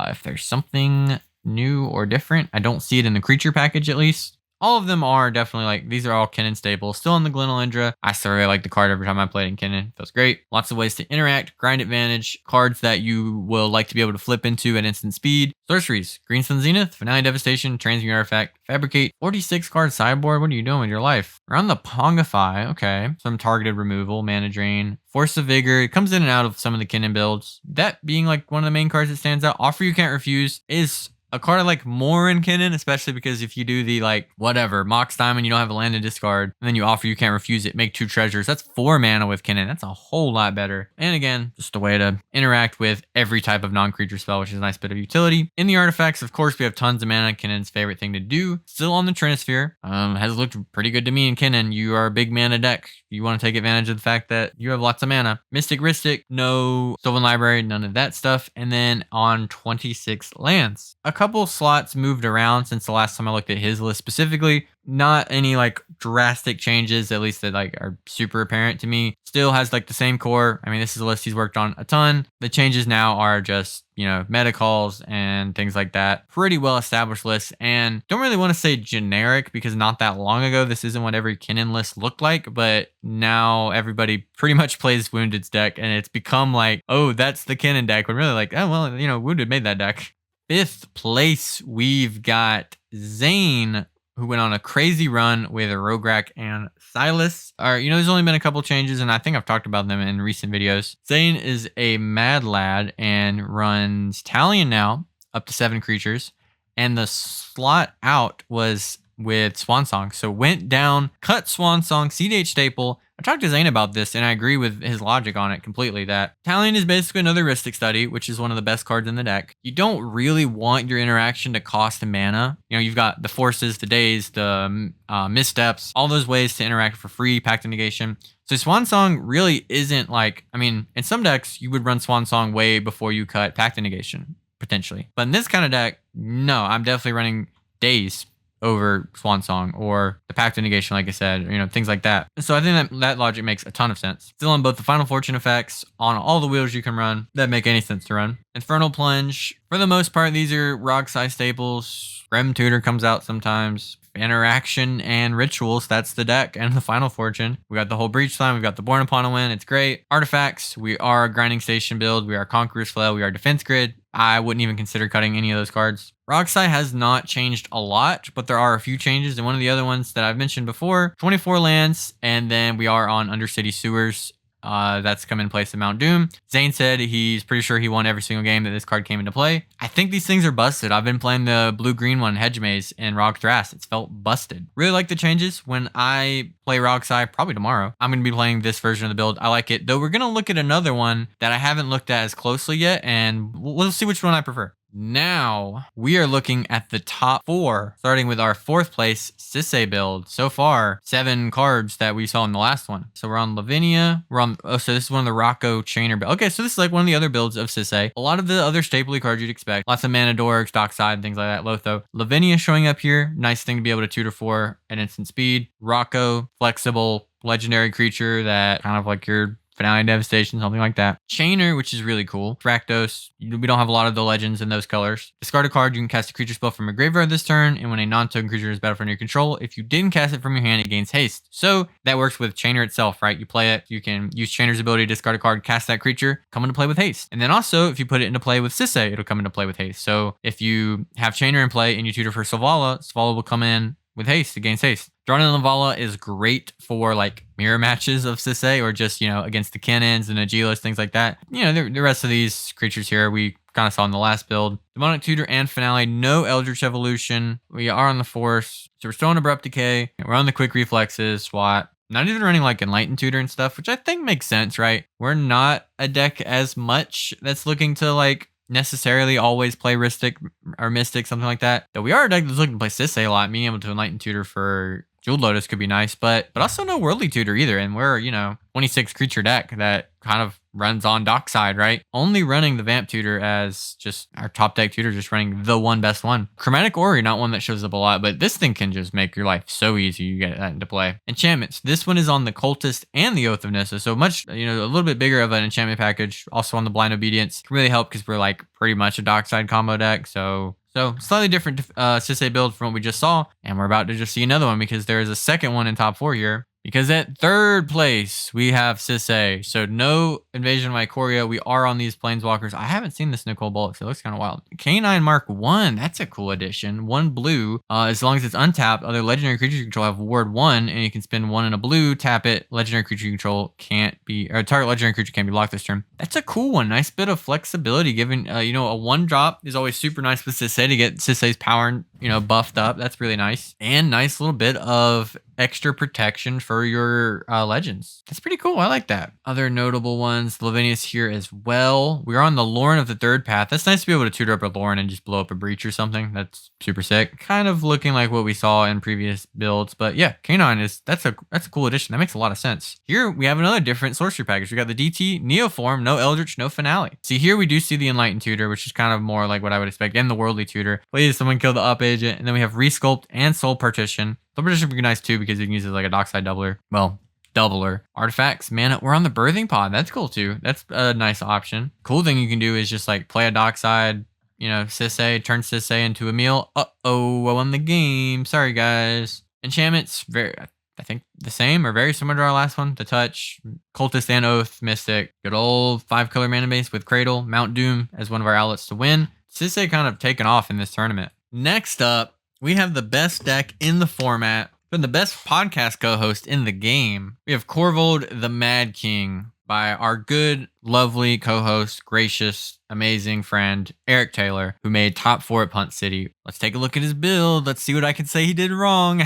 If there's something new or different, I don't see it in the creature package at least. all of them are definitely like, these are all Kinnan staples. Still in the Glenolindra. I still really like the card every time I play it in Kinnan. Feels great. Lots of ways to interact, grind advantage, cards that you will like to be able to flip into at instant speed. Sorceries, Green Sun Zenith, Finale Devastation, Transmute Artifact, Fabricate, 46 card sideboard. What are you doing with your life? Around the Pongify, okay. Some targeted removal, Mana Drain, Force of Vigor. It comes in and out of some of the Kinnan builds. That being like one of the main cards that stands out. Offer You Can't Refuse is a card I like more in Kinnan, especially because if you do the like whatever Mox Diamond, you don't have a land to discard, and then you Offer You Can't Refuse it, make 2 treasures. That's 4 mana with Kinnan. That's a whole lot better. And again, just a way to interact with every type of non-creature spell, which is a nice bit of utility. In the artifacts, of course, we have tons of mana. Kinnan's favorite thing to do. Still on the Trinisphere. Has looked pretty good to me in Kinnan. You are a big mana deck. You want to take advantage of the fact that you have lots of mana. Mystic Ristic, no Sylvan Library, none of that stuff. And then on 26 lands. A couple slots moved around since the last time I looked at his list specifically. Not any like drastic changes, at least that like are super apparent to me. Still has like the same core. I mean, this is a list he's worked on a ton. The changes now are just, you know, meta calls and things like that. Pretty well established lists, and don't really want to say generic because not that long ago this isn't what every Kinnan list looked like, but now everybody pretty much plays Wounded's deck, and it's become like, oh, that's the Kinnan deck. When really like, oh well, you know, Wounded made that deck. 5th place, we've got Zane, who went on a crazy run with Rograkh and Silas. You know, there's only been a couple changes, and I think I've talked about them in recent videos. Zane is a mad lad and runs Talion now, up to 7 creatures. And the slot out was with Swansong. So went down, cut Swansong, cEDH staple. I talked to Zane about this, and I agree with his logic on it completely, that Talion is basically another Ristic Study, which is one of the best cards in the deck. You don't really want your interaction to cost mana. You know, you've got the Forces, the Days, the Missteps, all those ways to interact for free, Pact of Negation. So Swansong really isn't like, I mean, in some decks, you would run Swansong way before you cut Pact of Negation, potentially. But in this kind of deck, no, I'm definitely running Days over Swansong or the Pact of Negation, like I said, you know, things like that. So I think that logic makes a ton of sense. Still on both the Final Fortune effects, on all the wheels you can run that make any sense to run. Infernal Plunge, for the most part, these are Rograkh staples. Rem Tutor comes out sometimes. Interaction and Rituals, that's the deck. And the Final Fortune, we got the whole Breach Line, we've got the Born Upon a Win, it's great. Artifacts, we are a Grinding Station build, we are Conqueror's Flail, we are Defense Grid. I wouldn't even consider cutting any of those cards. Rograkh has not changed a lot, but there are a few changes, and one of the other ones that I've mentioned before, 24 lands, and then we are on Undercity Sewers. That's come in place of Mount Doom. Zane said he's pretty sure he won every single game that this card came into play. I think these things are busted. I've been playing the blue-green one, Hedge Maze, and Rograkh. It's felt busted. Really like the changes. When I play Rograkh, probably tomorrow, I'm going to be playing this version of the build. I like it, though we're going to look at another one that I haven't looked at as closely yet, and we'll see which one I prefer. Now, we are looking at the top 4, starting with our 4th place Sisay build. So far, 7 cards that we saw in the last one. So we're on Lavinia. We're on, oh, so this is one of the Rocco Chainer builds. Okay, so this is like one of the other builds of Sisay. A lot of the other stapley cards you'd expect. Lots of Mana Dorks, Dockside, things like that. Lotho. Lavinia showing up here. Nice thing to be able to tutor for at instant speed. Rocco, flexible, legendary creature that kind of like your Finale Devastation, something like that. Chainer, which is really cool. Rakdos. We don't have a lot of the legends in those colors. Discard a card, you can cast a creature spell from a graveyard this turn, and when a non-token creature is battlefield under your control, if you didn't cast it from your hand, it gains haste. So that works with Chainer itself, right? You play it, you can use Chainer's ability to discard a card, cast that creature, come into play with haste. And then also, if you put it into play with Sisay, it'll come into play with haste. So if you have Chainer in play and you tutor for Selvala, Selvala will come in with haste, it gains haste. Drawn in Lavala is great for like mirror matches of Sisay or just, you know, against the Kinnans and Najeelas, things like that. You know, the rest of these creatures here we kind of saw in the last build. Demonic Tutor and Finale, no Eldritch Evolution. We are on the Force, so we're still on Abrupt Decay. We're on the Quick Reflexes, SWAT. Not even running like Enlightened Tutor and stuff, which I think makes sense, right? We're not a deck as much that's looking to like necessarily always play Ristic or Mystic, something like that. Though we are a deck that's looking to play Sisay a lot. Being able to Enlighten Tutor for Jeweled Lotus could be nice, but also no Worldly Tutor either. And we're, you know, 26 creature deck that kind of runs on Dockside, right? Only running the Vamp Tutor as just our top deck tutor, just running the one best one. Chromatic Ori, not one that shows up a lot, but this thing can just make your life so easy. You get that into play. Enchantments. This one is on the Cultist and the Oath of Nissa, so much, you know, a little bit bigger of an enchantment package. Also on the Blind Obedience. Can really help because we're like pretty much a Dockside combo deck, so So slightly different Sisay build from what we just saw. And we're about to just see another one because there is a second one in top 4 here. Because at third place, we have Sisay. So no Invasion of Ikoria. We are on these Planeswalkers. I haven't seen this Nicole Bullets. It looks kind of wild. K9 Mark 1. That's a cool addition. 1 blue. As long as it's untapped, other legendary creatures you control have ward 1. And you can spend 1 in a blue, tap it. Legendary creature you control can't be, or target legendary creature can't be locked this turn. That's a cool one. Nice bit of flexibility given, a 1-drop is always super nice with Sisay to get Sisay's power, buffed up. That's really nice. And nice little bit of extra protection for your legends. That's pretty cool. I like that. Other notable ones, Lavinius here as well. We're on the Lorn of the third path. That's nice to be able to tutor up a Lorn and just blow up a breach or something. That's super sick. Kind of looking like what we saw in previous builds, but yeah, K9 that's a cool addition. That makes a lot of sense. Here we have another different sorcery package. We got the DT Neoform, no Eldritch, no Finale. See, here we do see the Enlightened Tutor, which is kind of more like what I would expect, and the Worldly Tutor. Please, someone kill the Up Agent, and then we have Resculpt and Soul Partition. Soul Partition would be nice too because you can use it like a Dockside Doubler. Well, Doubler. Artifacts, mana. We're on the Birthing Pod. That's cool too. That's a nice option. Cool thing you can do is just like play a Dockside, Sisay, turn Sisay into a meal. Uh-oh, I won the game. Sorry, guys. Enchantments, I think the same or very similar to our last one. The Touch, Cultist and Oath, Mystic. Good old 5-color mana base with Cradle, Mount Doom as one of our outlets to win. Sisay kind of taken off in this tournament. Next up, we have the best deck in the format, been the best podcast co-host in the game. We have Korvold, the Mad King, by our good, lovely co-host, gracious, amazing friend, Eric Taylor, who made top 4 at Punt City. Let's take a look at his build. Let's see what I can say he did wrong.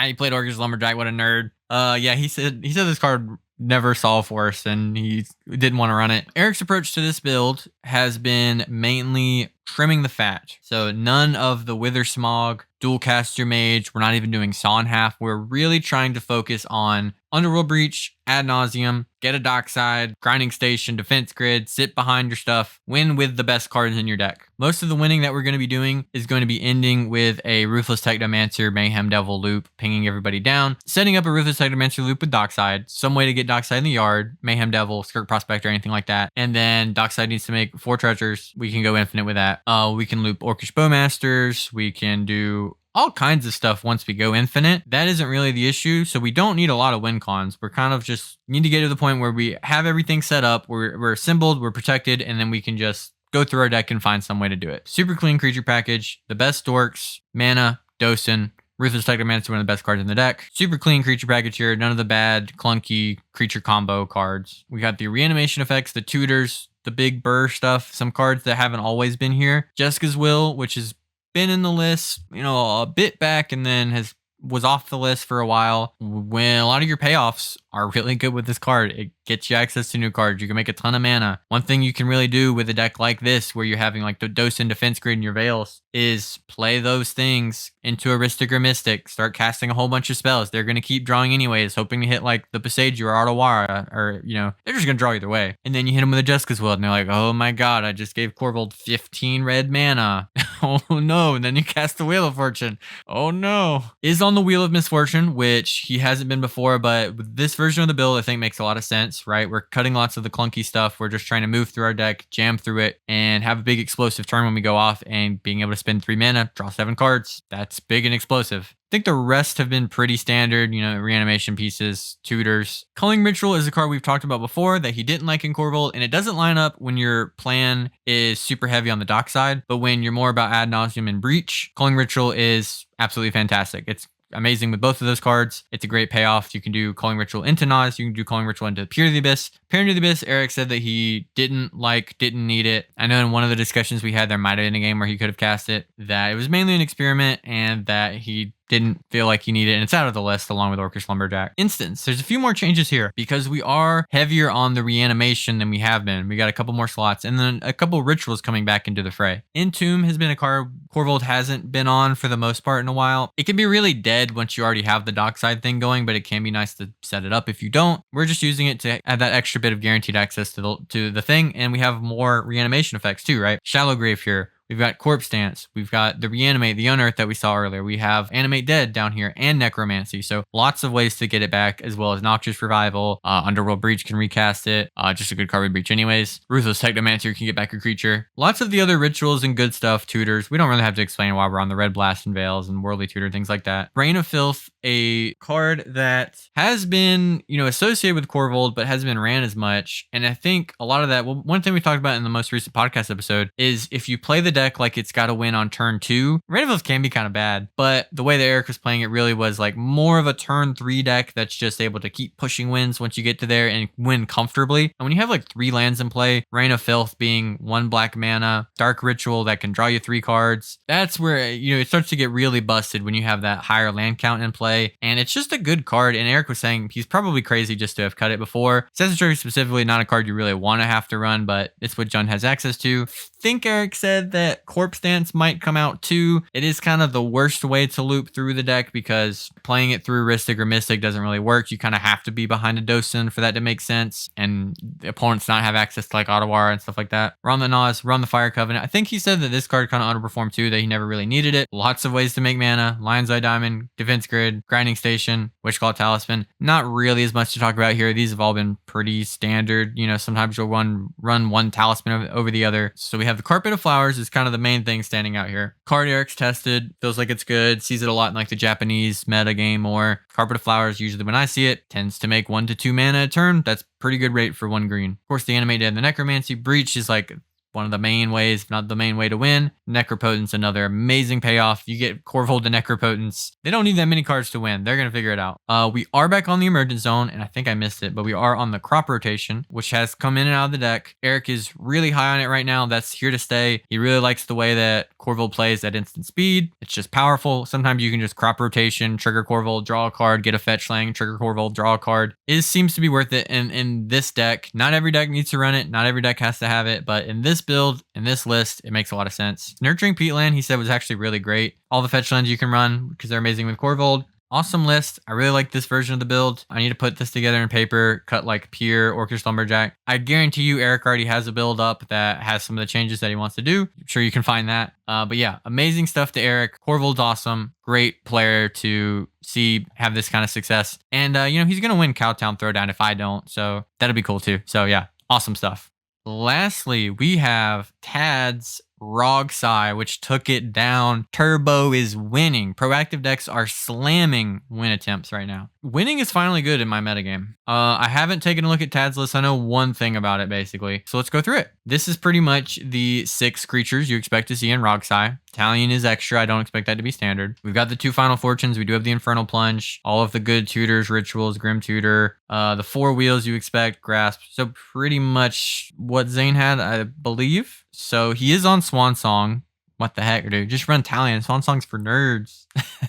He played Orcish Lumberjack. What a nerd. Yeah, he said this card never saw Force and he didn't want to run it. Eric's approach to this build has been mainly trimming the fat. So none of the Wither Smog, Dualcaster Mage. We're not even doing Saw in Half. We're really trying to focus on Underworld Breach, Ad Nauseam, get a Dockside, Grinding Station, Defense Grid, sit behind your stuff, win with the best cards in your deck. Most of the winning that we're going to be doing is going to be ending with a Ruthless Technomancer, Mayhem Devil loop, pinging everybody down, setting up a Ruthless Technomancer loop with Dockside, some way to get Dockside in the yard, Mayhem Devil, Skirk Prospector, anything like that. And then Dockside needs to make 4 treasures. We can go infinite with that. We can loop Orcish Bowmasters. We can do all kinds of stuff once we go infinite. That isn't really the issue. So we don't need a lot of win cons. We're kind of just need to get to the point where we have everything set up. We're assembled, we're protected, and then we can just go through our deck and find some way to do it. Super clean creature package, the best dorks, mana, Dosin, Ruthless Technomancer, one of the best cards in the deck. Super clean creature package here. None of the bad, clunky creature combo cards. We got the reanimation effects, the tutors, the big burr stuff, some cards that haven't always been here. Jessica's Will, which has been in the list, a bit back and then was off the list for a while. When a lot of your payoffs are really good with this card, it gets you access to new cards. You can make a ton of mana. One thing you can really do with a deck like this, where you're having like the Dosin Defense Grid in your Veils, is play those things into Aristic or Mystic. Start casting a whole bunch of spells. They're going to keep drawing anyways, hoping to hit like the Pasage or Artawara, or, they're just going to draw either way. And then you hit them with a Jessica's Will, and they're like, oh my god, I just gave Korvold 15 red mana. Oh no. And then you cast the Wheel of Fortune. Oh no. Is on the Wheel of Misfortune, which he hasn't been before, but with this version of the build, I think makes a lot of sense, right? We're cutting lots of the clunky stuff. We're just trying to move through our deck, jam through it, and have a big explosive turn when we go off, and being able to spend 3 mana, draw 7 cards. That's big and explosive. I think the rest have been pretty standard, reanimation pieces, tutors. Culling Ritual is a card we've talked about before that he didn't like in Korvold, and it doesn't line up when your plan is super heavy on the dock side, but when you're more about Ad Nauseam and Breach, Culling Ritual is absolutely fantastic. It's amazing with both of those cards. It's a great payoff. You can do Culling Ritual into Nas. You can do Culling Ritual into Peer to the Abyss. Peer to the Abyss, Eric said that he didn't need it. I know in one of the discussions we had, there might have been a game where he could have cast it, that it was mainly an experiment and that he didn't feel like he needed it, and it's out of the list along with Orcish Lumberjack. Instance, there's a few more changes here because we are heavier on the reanimation than we have been. We got a couple more slots and then a couple rituals coming back into the fray. Entomb has been a card Korvold hasn't been on for the most part in a while. It can be really dead once you already have the Dockside thing going, but it can be nice to set it up if you don't. We're just using it to add that extra bit of guaranteed access to the thing, and we have more reanimation effects too, right? Shallow Grave here. We've got Corpse Dance. We've got the Reanimate, the Unearth that we saw earlier. We have Animate Dead down here and Necromancy. So lots of ways to get it back, as well as Noxious Revival. Underworld Breach can recast it. Just a good card with Breach anyways. Ruthless Technomancer can get back your creature. Lots of the other rituals and good stuff, tutors. We don't really have to explain why we're on the Red Blast and Veils and Worldly Tutor, things like that. Brain of Filth, a card that has been, associated with Korvold, but hasn't been ran as much. And I think a lot of that, well, one thing we talked about in the most recent podcast episode is if you play the deck like it's got to win on turn 2, Brain of Filth can be kind of bad. But the way that Eric was playing it really was like more of a turn 3 deck that's just able to keep pushing wins once you get to there and win comfortably. And when you have like 3 lands in play, Rain of Filth being 1 black mana, Dark Ritual that can draw you 3 cards, that's where, it starts to get really busted when you have that higher land count in play. And it's just a good card. And Eric was saying he's probably crazy just to have cut it before. Sensitivity specifically, not a card you really want to have to run, but it's what Jund has access to. I think Eric said that Corpse Dance might come out too. It is kind of the worst way to loop through the deck because playing it through Ristic or Mystic doesn't really work. You kind of have to be behind a Dosin for that to make sense, and the opponents not have access to like Ottawara and stuff like that. Run the Nas, run the Fire Covenant. I think he said that this card kind of underperformed too, that he never really needed it. Lots of ways to make mana. Lion's Eye Diamond, Defense Grid, Grinding Station, Witchclaw Talisman. Not really as much to talk about here. These have all been pretty standard. Sometimes you'll run one Talisman over the other. So we have the Carpet of Flowers is kind of the main thing standing out here. Card Eric's tested, feels like it's good, sees it a lot in like the Japanese meta game more. Carpet of Flowers, usually when I see it, tends to make 1 to 2 mana a turn. That's pretty good rate for 1 green. Of course, the Animate Dead and the Necromancy. Breach is like one of the main ways, if not the main way to win. Necropotence, another amazing payoff. You get Korvold to Necropotence. They don't need that many cards to win. They're going to figure it out. We are back on the Emergent Zone, and I think I missed it, but we are on the Crop Rotation, which has come in and out of the deck. Eric is really high on it right now. That's here to stay. He really likes the way that Korvold plays at instant speed. It's just powerful. Sometimes you can just Crop Rotation, trigger Korvold, draw a card, get a fetch land, trigger Korvold, draw a card. It seems to be worth it in this deck. Not every deck needs to run it. Not every deck has to have it, but in this build, in this list, it makes a lot of sense. Nurturing Peatland, he said, was actually really great. All the fetch lands you can run because they're amazing with Korvold. Awesome list. I really like this version of the build. I need to put this together in paper, cut like Pier, Orcish Lumberjack. I guarantee you Eric already has a build up that has some of the changes that he wants to do. I'm sure you can find that. But yeah, amazing stuff to Eric. Korvold's awesome. Great player to see have this kind of success. And, he's going to win Cowtown Throwdown if I don't. So that'll be cool too. So yeah, awesome stuff. Lastly, we have Tad's Rograkh, which took it down. Turbo is winning. Proactive decks are slamming win attempts right now. Winning is finally good in my metagame. I haven't taken a look at Tad's list. I know one thing about it, basically. So let's go through it. This is pretty much the 6 creatures you expect to see in Rograkh. Talion is extra. I don't expect that to be standard. We've got the 2 Final Fortunes. We do have the Infernal Plunge. All of the good tutors, rituals, Grim Tutor. The 4 wheels you expect, Grasp. So pretty much what Zane had, I believe. So he is on Swan Song. What the heck, dude? Just run Talion. Swan Song's for nerds.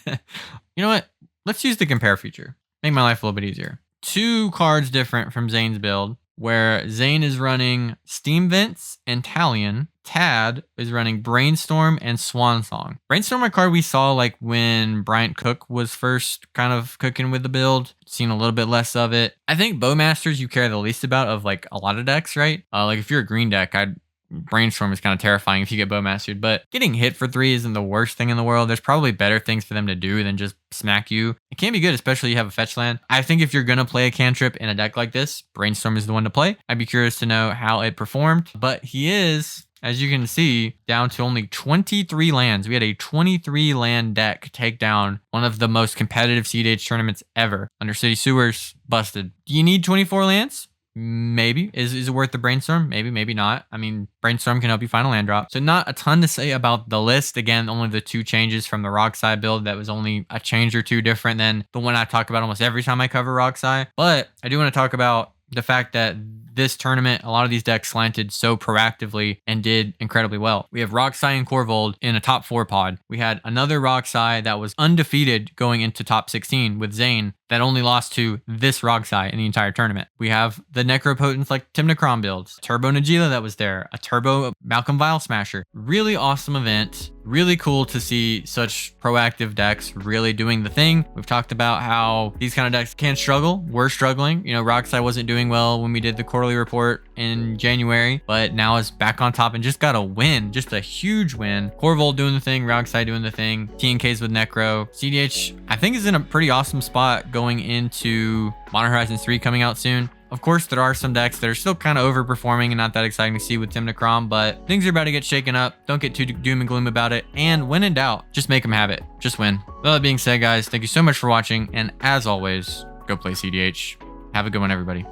You know what? Let's use the compare feature. Make my life a little bit easier. 2 cards different from Zane's build, where Zane is running Steam Vents and Talion. Tad is running Brainstorm and Swan Song. Brainstorm, a card we saw like when Bryant Cook was first kind of cooking with the build. Seen a little bit less of it. I think Bowmasters you care the least about of like a lot of decks, right? Like if you're a green deck, Brainstorm is kind of terrifying if you get Bowmastered, but getting hit for 3 isn't the worst thing in the world. There's probably better things for them to do than just smack you. It can be good, especially if you have a fetch land. I think if you're going to play a cantrip in a deck like this, Brainstorm is the one to play. I'd be curious to know how it performed, but he is, as you can see, down to only 23 lands. We had a 23 land deck take down one of the most competitive cEDH tournaments ever. Undercity Sewers, busted. Do you need 24 lands? Maybe. Is it worth the Brainstorm? Maybe, maybe not. I mean, Brainstorm can help you find a land drop. So not a ton to say about the list. Again, only the 2 changes from the Rograkh build. That was only a change or 2 different than the one I talk about almost every time I cover Rograkh. But I do want to talk about the fact that this tournament, a lot of these decks slanted so proactively and did incredibly well. We have Rograkh and Korvold in a top 4 pod. We had another Rograkh that was undefeated going into top 16 with Zane that only lost to this Rograkh in the entire tournament. We have the Necropotence like Tymna Kraum builds, Turbo Najeela that was there, a Turbo Malcolm Vial Smasher. Really awesome event. Really cool to see such proactive decks really doing the thing. We've talked about how these kind of decks can struggle. We're struggling. Rograkh wasn't doing well when we did the quarterly quarterly report in January, but now is back on top and just got a win, just a huge win. Korvold doing the thing, Rograkh doing the thing, TNKs with Necro. cEDH, I think, is in a pretty awesome spot going into Modern Horizons 3 coming out soon. Of course, there are some decks that are still kind of overperforming and not that exciting to see with Tymna Kraum, but things are about to get shaken up. Don't get too doom and gloom about it. And when in doubt, just make them have it. Just win. With that being said, guys, thank you so much for watching. And as always, go play cEDH. Have a good one, everybody.